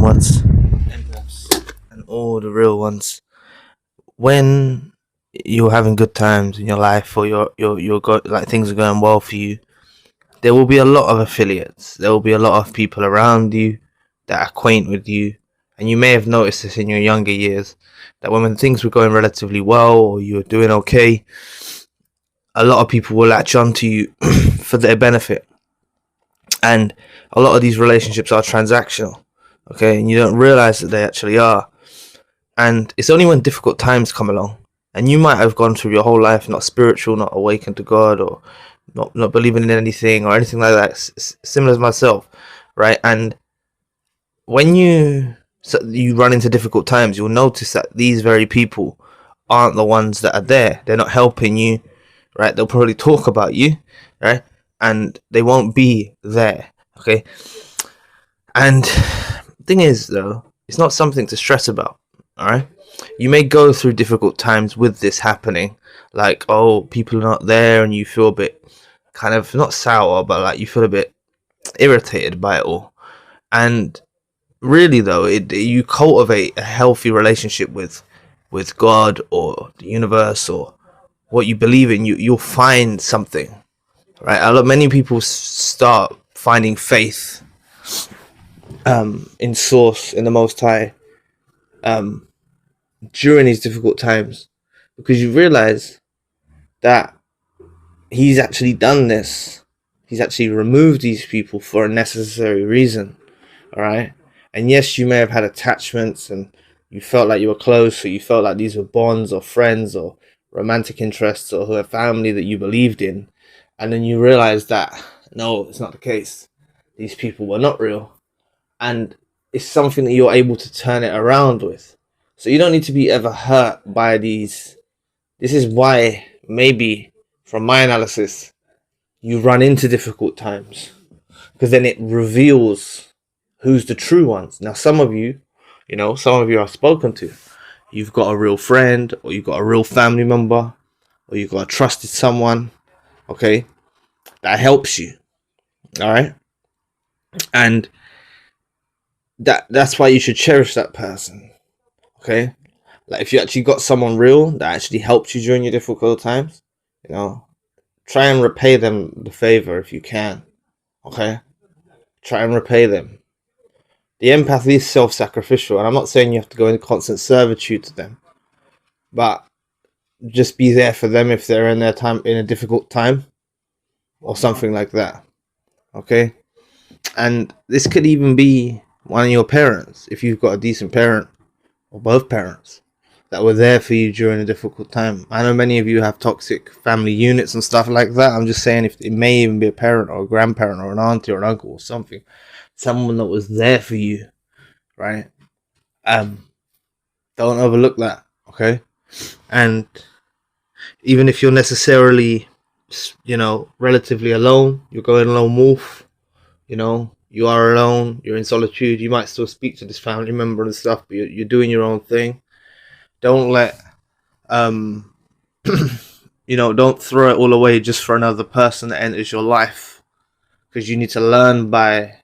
ones, empaths, and all the real ones. When you're having good times in your life, or like things are going well for you, there will be a lot of affiliates. There will be a lot of people around you that are acquaint with you, and you may have noticed this in your younger years that when things were going relatively well or you were doing okay, a lot of people will latch onto you for their benefit, and a lot of these relationships are transactional. Okay, and you don't realize that they actually are. And it's only when difficult times come along, and you might have gone through your whole life not spiritual, not awakened to God, or not believing in anything or anything like that, similar to myself, right? And when you run into difficult times, you'll notice that these very people aren't the ones that are there. They're not helping you, right? They'll probably talk about you, right? And they won't be there, okay? And the thing is, though, it's not something to stress about, all right? You may go through difficult times with this happening, like, oh, people are not there, and you feel a bit kind of not sour, but like you feel a bit irritated by it all. And really, though, you cultivate a healthy relationship with God or the universe or what you believe in. You'll find something, right? Many people start finding faith in Source, in the Most High, during these difficult times, because you realize that He's actually done this. He's actually removed these people for a necessary reason, all right? And yes, you may have had attachments and you felt like you were close, or you felt like these were bonds or friends or romantic interests or a family that you believed in. And then you realize that, no, it's not the case. These people were not real. And it's something that you're able to turn it around with. So you don't need to be ever hurt by these. This is why, maybe, from my analysis, you run into difficult times. Because then it reveals who's the true ones. Now, some of you are spoken to. You've got a real friend, or you've got a real family member, or you've got a trusted someone, okay, that helps you, all right? And that's why you should cherish that person, okay? Like, if you actually got someone real that actually helped you during your difficult times, try and repay them the favor if you can, okay? Try and repay them. The empathy is self-sacrificial, and I'm not saying you have to go into constant servitude to them, but just be there for them if they're in a difficult time, or something like that, okay? And this could even be one of your parents, if you've got a decent parent, or both parents, that were there for you during a difficult time. I know many of you have toxic family units and stuff like that. I'm just saying, if it may even be a parent or a grandparent or an auntie or an uncle or something, someone that was there for you, right? Don't overlook that, okay? And even if you're necessarily, relatively alone, you're going lone wolf, you are alone, you're in solitude, you might still speak to this family member and stuff, but you're doing your own thing. Don't let, don't throw it all away just for another person that enters your life, because you need to learn by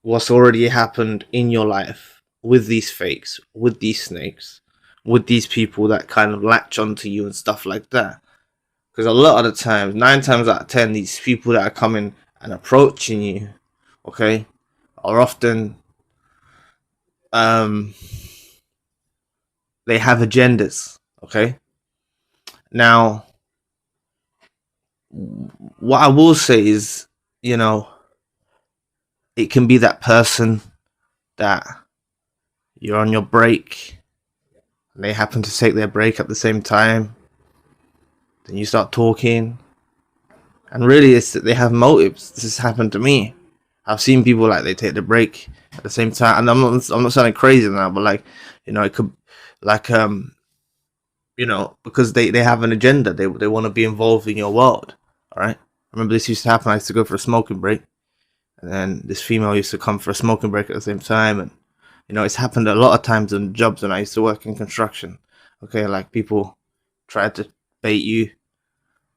what's already happened in your life with these fakes, with these snakes, with these people that kind of latch onto you and stuff like that. Because a lot of the times, 9 times out of 10, these people that are coming and approaching you, okay, are often, they have agendas, okay? Now, what I will say is, it can be that person that you're on your break, and they happen to take their break at the same time. Then you start talking, and really it's that they have motives. This has happened to me. I've seen people, like, they take the break at the same time, and I'm not sounding crazy now, but like, it could, like, because they have an agenda. They want to be involved in your world. All right. I remember this used to happen. I used to go for a smoking break, and then this female used to come for a smoking break at the same time. And it's happened a lot of times in jobs when I used to work in construction. Okay, like, people tried to bait you,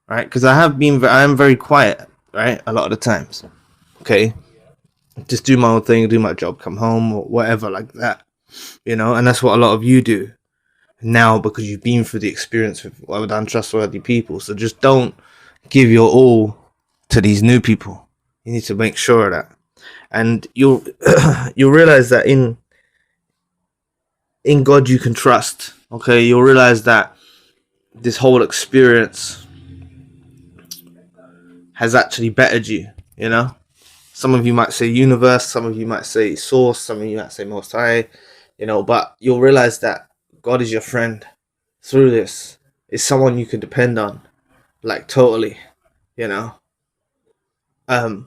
right? Because I am very quiet, right, a lot of the times. Okay, just do my own thing, do my job, come home or whatever like that, you know. And that's what a lot of you do now because you've been through the experience with untrustworthy people. So just don't give your all to these new people. You need to make sure of that, and you'll you'll realize that in God you can trust. Okay, you'll realize that this whole experience has actually bettered you. You know, some of you might say universe, some of you might say source, some of you might say most high. You know, but you'll realize that God is your friend through this. It's someone you can depend on, like totally. You know, and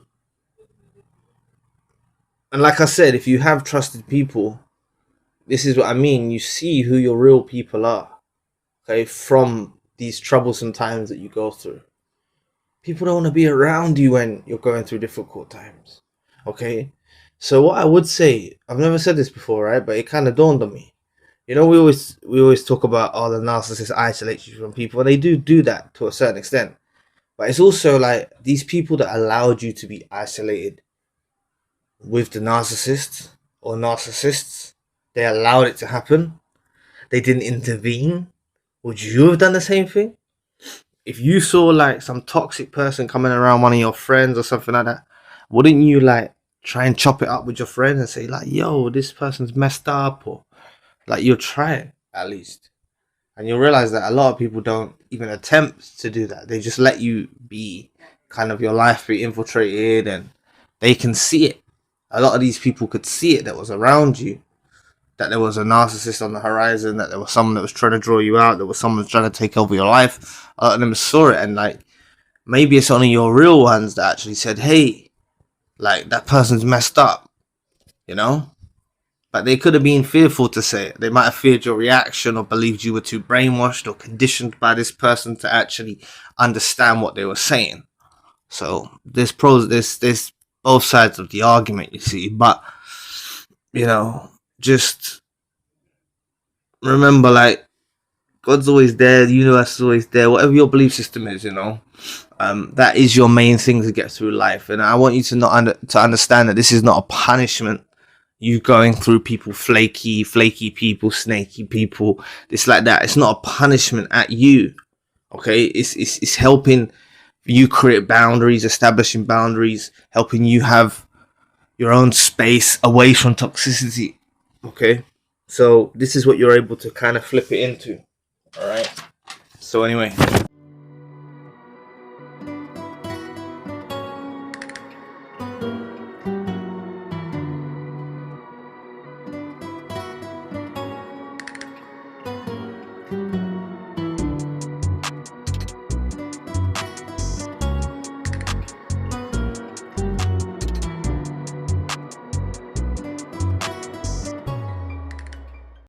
like I said, if you have trusted people, this is what I mean. You see who your real people are. Okay, from these troublesome times that you go through. People don't want to be around you when you're going through difficult times. Okay, so what I would say, I've never said this before, right? But it kind of dawned on me. You know, we always talk about the narcissists isolate you from people, and they do that to a certain extent. But it's also like these people that allowed you to be isolated with the narcissist or narcissists. They allowed it to happen. They didn't intervene. Would you have done the same thing? If you saw like some toxic person coming around one of your friends or something like that, wouldn't you like try and chop it up with your friend and say like, yo, this person's messed up, or like you'll try it at least. And you'll realize that a lot of people don't even attempt to do that. They just let you be kind of your life be infiltrated, and they can see it. A lot of these people could see it that was around you, that there was a narcissist on the horizon, that there was someone that was trying to draw you out, there was someone that was trying to take over your life. A lot of them saw it, and like maybe it's only your real ones that actually said, hey, like that person's messed up, you know? But they could have been fearful to say it. They might have feared your reaction or believed you were too brainwashed or conditioned by this person to actually understand what they were saying. So there's both sides of the argument, you see. But, you know, just remember, like, God's always there, the universe is always there, whatever your belief system is, you know. That is your main thing to get through life. And I want you to to understand that this is not a punishment. You going through people, flaky people, snaky people, this like that. It's not a punishment at you. Okay, it's helping you create boundaries, establishing boundaries, helping you have your own space away from toxicity. Okay, so this is what you're able to kind of flip it into. All right. So anyway,